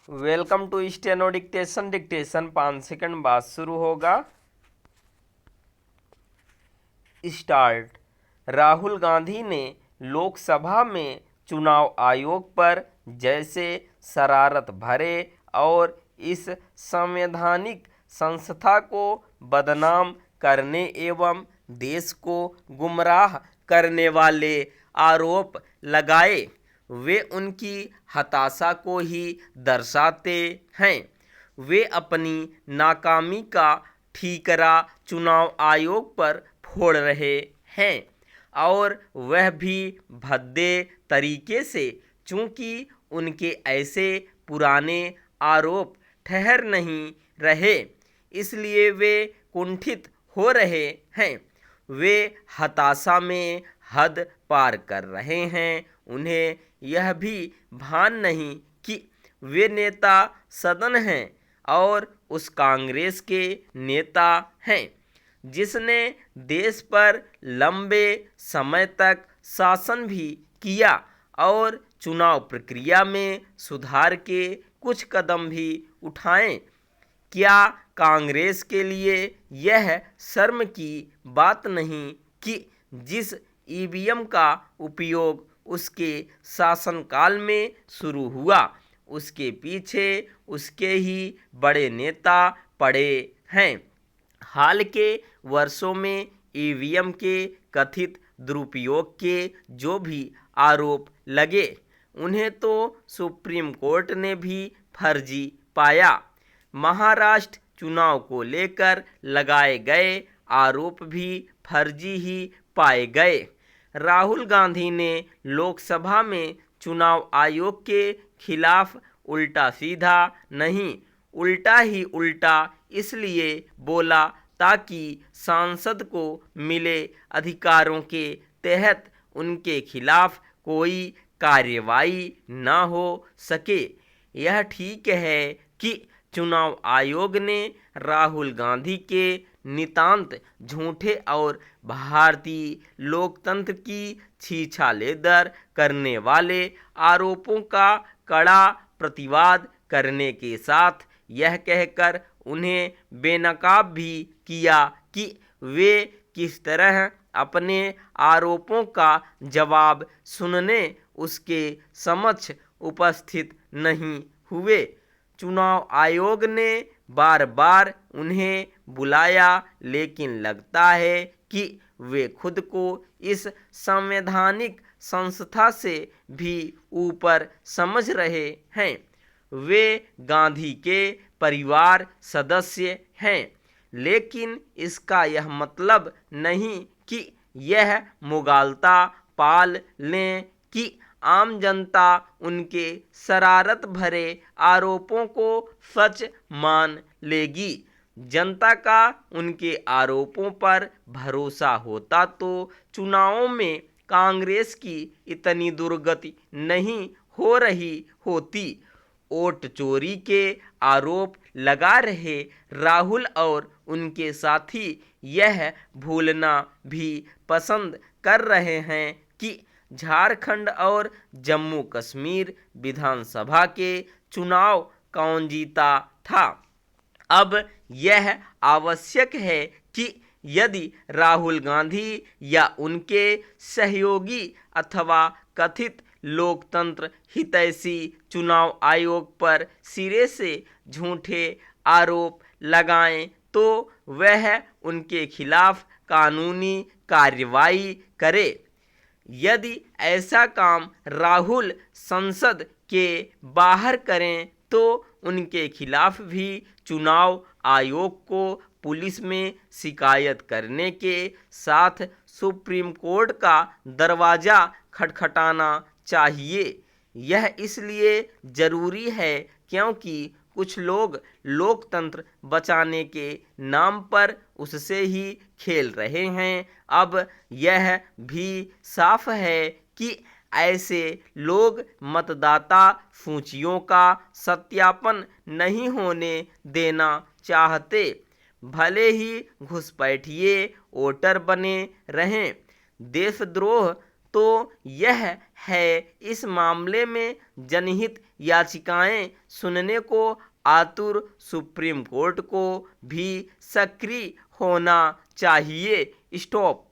Welcome to steno dictation. Dictation 5 second बाद शुरू होगा। स्टार्ट। राहुल गांधी ने लोकसभा में चुनाव आयोग पर जैसे शरारत भरे और इस संवैधानिक संस्था को बदनाम करने एवं देश को गुमराह करने वाले आरोप लगाए, वे उनकी हताशा को ही दर्शाते हैं। वे अपनी नाकामी का ठीकरा चुनाव आयोग पर फोड़ रहे हैं और वह भी भद्दे तरीके से, चूंकि उनके ऐसे पुराने आरोप ठहर नहीं रहे, इसलिए वे कुंठित हो रहे हैं। वे हताशा में हद पार कर रहे हैं। उन्हें यह भी भान नहीं कि वे नेता सदन हैं और उस कांग्रेस के नेता हैं जिसने देश पर लंबे समय तक शासन भी किया और चुनाव प्रक्रिया में सुधार के कुछ कदम भी उठाए। क्या कांग्रेस के लिए यह शर्म की बात नहीं कि जिस ईवीएम का उपयोग उसके शासनकाल में शुरू हुआ, उसके पीछे उसके ही बड़े नेता पड़े हैं। हाल के वर्षों में ईवीएम के कथित दुरुपयोग के जो भी आरोप लगे, उन्हें तो सुप्रीम कोर्ट ने भी फर्जी पाया। महाराष्ट्र चुनाव को लेकर लगाए गए आरोप भी फर्जी ही पाए गए। राहुल गांधी ने लोकसभा में चुनाव आयोग के खिलाफ उल्टा सीधा नहीं, उल्टा ही उल्टा इसलिए बोला ताकि सांसद को मिले अधिकारों के तहत उनके खिलाफ कोई कार्रवाई न हो सके। यह ठीक है कि चुनाव आयोग ने राहुल गांधी के नितांत झूठे और भारतीय लोकतंत्र की छीछालेदर करने वाले आरोपों का कड़ा प्रतिवाद करने के साथ यह कहकर उन्हें बेनकाब भी किया कि वे किस तरह अपने आरोपों का जवाब सुनने उसके समक्ष उपस्थित नहीं हुए। चुनाव आयोग ने बार बार उन्हें बुलाया, लेकिन लगता है कि वे खुद को इस संवैधानिक संस्था से भी ऊपर समझ रहे हैं। वे गांधी के परिवार सदस्य हैं, लेकिन इसका यह मतलब नहीं कि यह मुगालता पाल लें कि आम जनता उनके शरारत भरे आरोपों को सच मान लेगी। जनता का उनके आरोपों पर भरोसा होता तो चुनावों में कांग्रेस की इतनी दुर्गति नहीं हो रही होती। वोट चोरी के आरोप लगा रहे राहुल और उनके साथी यह भूलना भी पसंद कर रहे हैं कि झारखंड और जम्मू कश्मीर विधानसभा के चुनाव कौन जीता था। अब यह आवश्यक है कि यदि राहुल गांधी या उनके सहयोगी अथवा कथित लोकतंत्र हितैषी चुनाव आयोग पर सिरे से झूठे आरोप लगाएं तो वह उनके खिलाफ कानूनी कार्रवाई करे। यदि ऐसा काम राहुल संसद के बाहर करें तो उनके खिलाफ भी चुनाव आयोग को पुलिस में शिकायत करने के साथ सुप्रीम कोर्ट का दरवाज़ा खटखटाना चाहिए। यह इसलिए ज़रूरी है क्योंकि कुछ लोग लोकतंत्र बचाने के नाम पर उससे ही खेल रहे हैं। अब यह भी साफ है कि ऐसे लोग मतदाता सूचियों का सत्यापन नहीं होने देना चाहते, भले ही घुसपैठिए वोटर बने रहें। देशद्रोह तो यह है। इस मामले में जनहित याचिकाएं सुनने को आतुर सुप्रीम कोर्ट को भी सक्रिय होना चाहिए। स्टॉप।